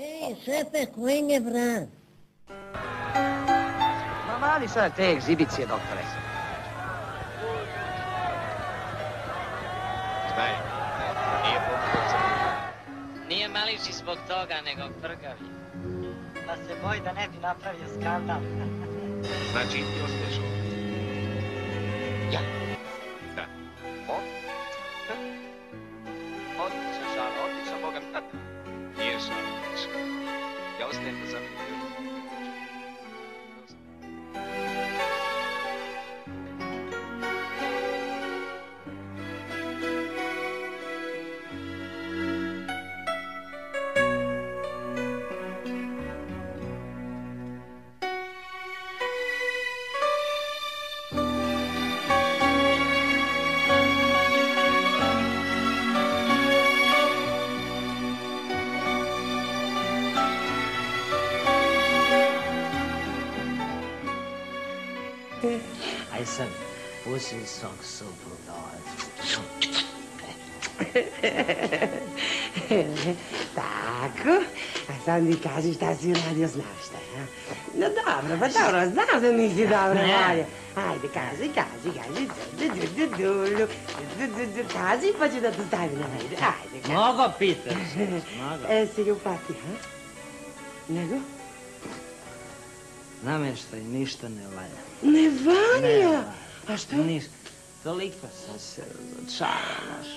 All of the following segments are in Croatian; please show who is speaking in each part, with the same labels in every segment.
Speaker 1: Ej, šefe, kojim je bran?
Speaker 2: Ma mali sad te egzibicije, doktore.
Speaker 3: Šta je? Nije pomogao.
Speaker 4: Nije Malić zbog toga, nego prgavi.
Speaker 5: Pa se boji da ne bi napravio skandal.
Speaker 3: Znači, ti ostaješ ovdje.
Speaker 4: Ja.
Speaker 3: Da. Odličan šal, odličan, Boga mi. Nije šal, odličan. Ja ostajem da zamijem.
Speaker 4: Aj sad, pusti svog supruga.
Speaker 5: Tako, a sad mi kaži šta si uradio, znaš šta, ja? No dobro, pa dobro, znam da nisi dobro volio. Ajde, kaži, kaži, pa ću da te stavim na red. Ajde, kaži.
Speaker 4: Mnogo pitaš, mnogo.
Speaker 5: Si ga upati, ha? Nego?
Speaker 4: Namještaj ništa ne valja.
Speaker 5: Ne valja? A što?
Speaker 4: Ništa. Toliko sam se razočarao, znaš.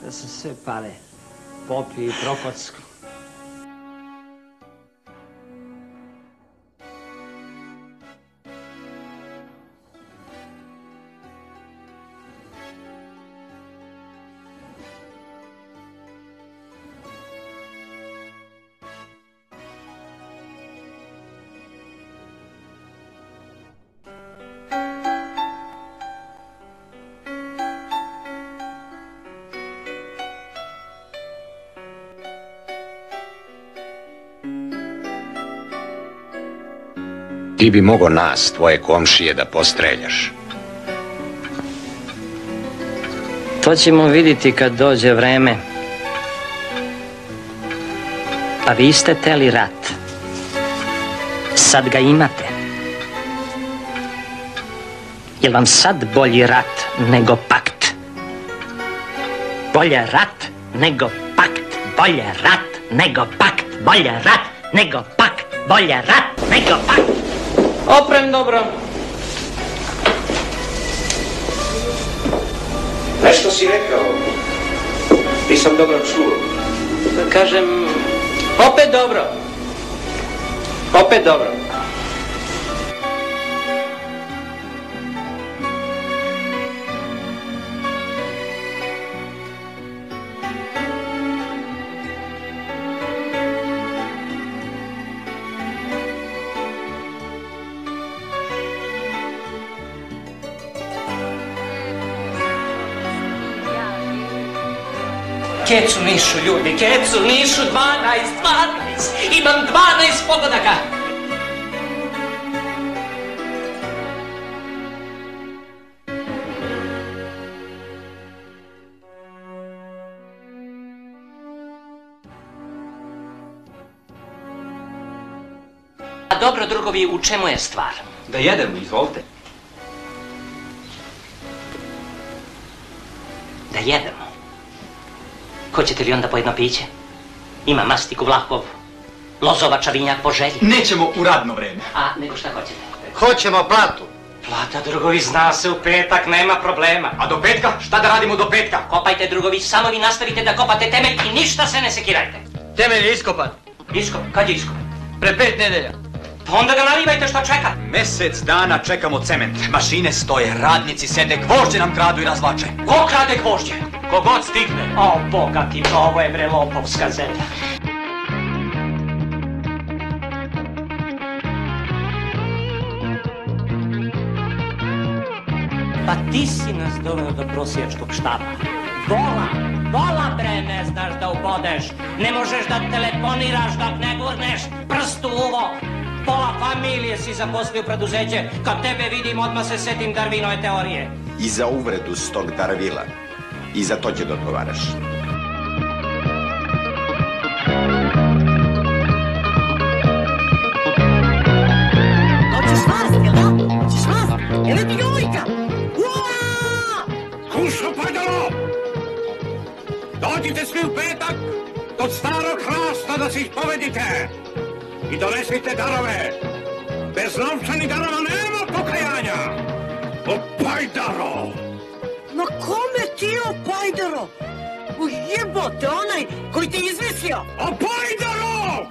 Speaker 4: Da sam sve pare popio i propacko.
Speaker 6: Ti bi mogo nas, tvoje komšije, da postreljaš.
Speaker 4: To ćemo vidjeti kad dođe vreme. A vi ste teli rat. Sad ga imate. Jel vam sad bolji rat nego pakt? Bolje rat nego pakt. Bolje rat nego pakt. Bolje rat nego pakt. Bolje rat nego pakt. Oprem dobro.
Speaker 6: Nešto si rekao. Nisam dobro čuo.
Speaker 4: Kažem, opet dobro. Opet dobro. Kecu nišu, ljudi, kecu nišu, 12, imam 12 pogodaka. A dobro, drugovi, u čemu je stvar?
Speaker 3: Da jedemo, izvolite.
Speaker 4: Da jedemo. Hoćete li onda po jedno piće? Ima mastiku, Vlahov, lozovača, vinjak po želji.
Speaker 3: Nećemo u radno vreme.
Speaker 4: A, nego šta hoćete?
Speaker 7: Hoćemo platu.
Speaker 4: Plata, drugovi, zna se, u petak nema problema.
Speaker 3: A do petka? Šta da radimo do petka?
Speaker 4: Kopajte, drugovi, samo vi nastavite da kopate temelj i ništa se ne sekirajte.
Speaker 7: Temelj je iskopan.
Speaker 4: Iskopan? Kad je iskopan?
Speaker 7: Pre 5 nedelja.
Speaker 4: Pa onda ga nalivajte, što čeka.
Speaker 3: Mesec dana čekamo cement. Mašine stoje, radnici sede, gvožđe nam kradu i razvlače.
Speaker 4: Ko krade gvožđe?
Speaker 3: Kogod stigne.
Speaker 4: O, Boga ti, ovo je bre lopovska zemlja. Pa ti si nas doveo do prosjačkog štaba. Vola bre ne znaš da ubodeš. Ne možeš da telefoniraš dok ne gurneš prst u uvo. Pola familije si zaposlio preduzeće. Kad tebe vidim odmah se setim Darwinove teorije.
Speaker 8: I za uvredu s tog Darwila. I za to će da odgovaraš.
Speaker 6: Daro krasno da se ispovedite i donesite darove. Bez novčanih darova nema pokajanja. Opajdaro!
Speaker 1: Ma kome ti Opajdaro? Jebote, onaj koji te izvisio.
Speaker 6: Opajdaro!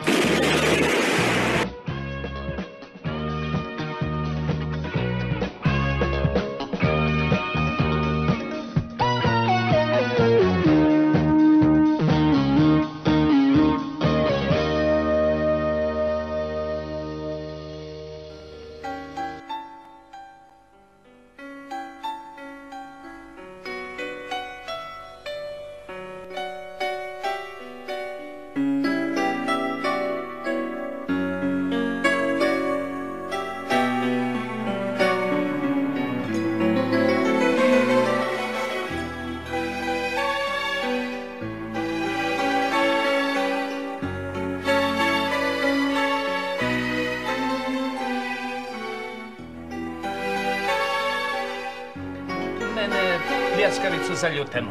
Speaker 9: Pljeskavicu za ljutenu.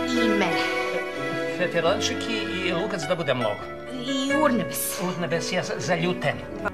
Speaker 10: I mene.
Speaker 9: Feterončiki i lukac da bude mnogo.
Speaker 10: I urnebes.
Speaker 9: Urnebes ja za ljutenu.